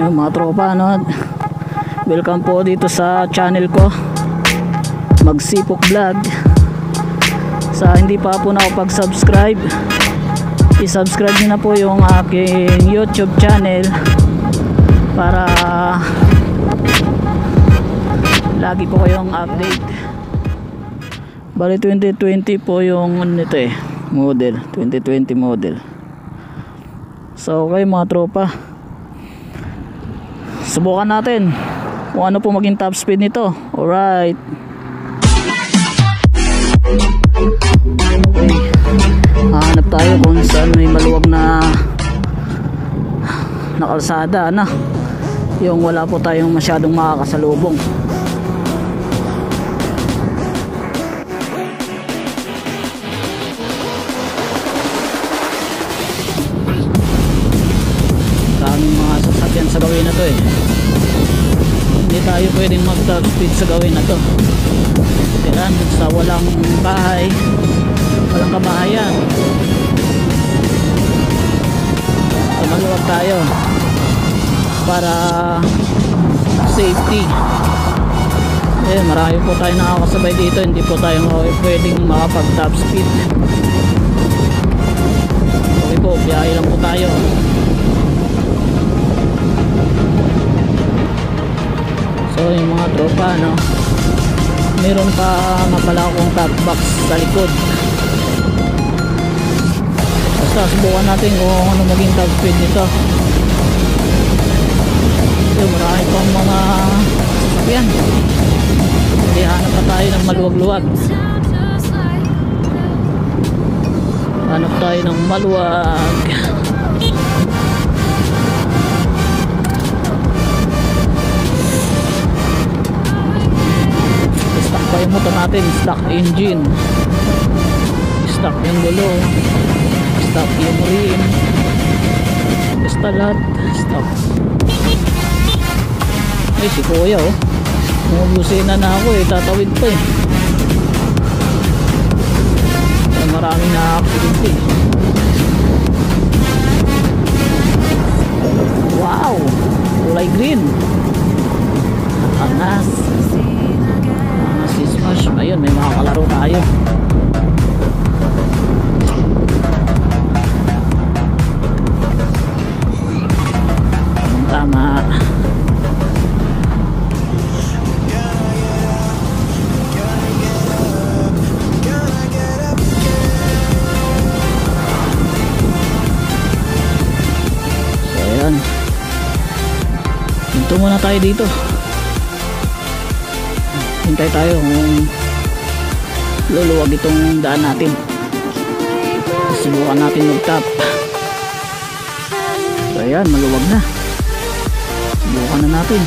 Yung mga tropa, ano, welcome po dito sa channel ko, Magsipok Vlog. Sa hindi pa po nakapag-subscribe, i-subscribe nyo na po yung aking YouTube channel para lagi po kayong update. Bali 2020 po yung nito model, 2020 model. So okay mga tropa, subukan natin kung ano po maging top speed nito. Alright, okay. Hanap tayo kung saan may maluwag na kalsada, ano, yung wala po tayong masyadong makakasalubong. Maraming mga sasakyan sa gawin na to Hindi tayo pwedeng mag top speed sa gawin na to. Kailan sa walang bahay, walang kabahayan, so maluwag tayo para safety. Marami po tayo nakakasabay dito, hindi po tayo pwedeng makapag top speed. Okay po, biyahe lang po tayo. So yung mga tropa, no, meron pa nga pala akong top box sa likod. Basta subukan natin kung ano maging top speed nito. So marami pang mga sasakyan, hindi hanap pa tayo ng maluwag-luwag. Hanap tayo ng maluwag. Stock pa yung motor natin, stock engine, stock yung gulo, stock yung rim, basta lahat stock. Ay si kuya bumubusina na ako tatawid pa maraming na-accident Wow, kulay green, angas. Si Smash, ayun, may mga kalaro tayo. Tama. So ayan, hinto muna tayo dito. Hintay tayo kung luluwag itong daan natin. Subukan natin mag-top. So ayan, maluwag na. Subukan na natin.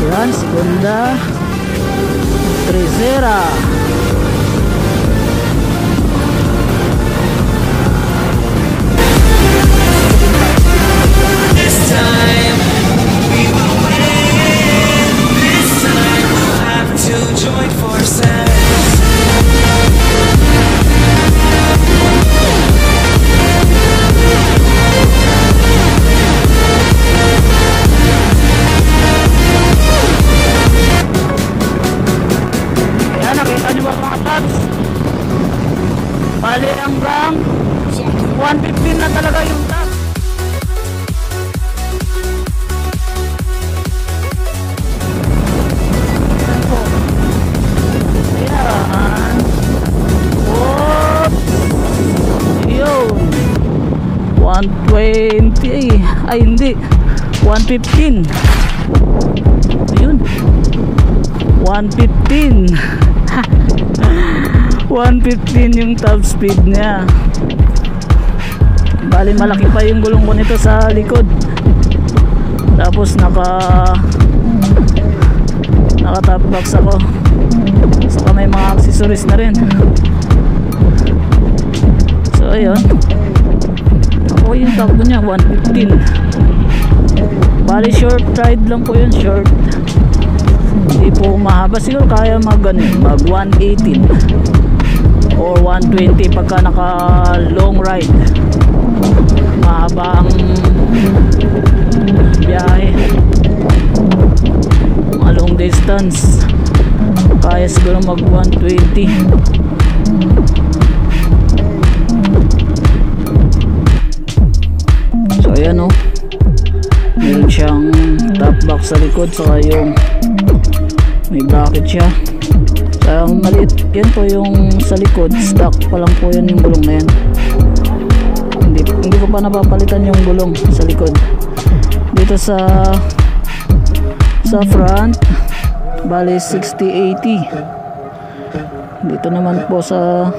Ayan, segunda, tercera. Bali hanggang 115 na talaga yung top. Ayan. Yun, 120. Ay hindi, 115. Ayun, 115. 115 yung top speed niya. Bali malaki pa yung gulong ko nito sa likod. Tapos naka top box ako. Saka may mga accessories na rin. So ayun, ako yung takbo niya 115. Bali short ride lang po yun, short. Hindi po mahaba, siguro kaya mag 118 or 120 pagka naka long ride. Mahaba ang biyahe, mga long distance, kaya siguro mag 120. So ayan o, meron siyang top box sa likod, saka yung may bracket siya. So maliit yan po yung sa likod, stock pa lang po yan yung gulong na yan. Hindi ko pa napapalitan yung gulong sa likod. Dito sa front bali 60-80. Dito naman po sa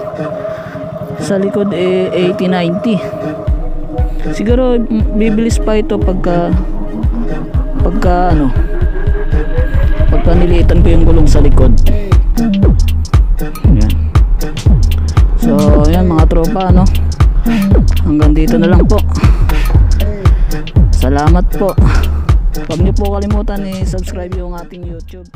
likod 80-90. Siguro bibilis pa ito pagka niliitan ko yung gulong sa likod. Yan. So yan mga tropa, hanggang dito na lang po. Salamat po. Huwag niyo po kalimutan i-subscribe yung ating YouTube.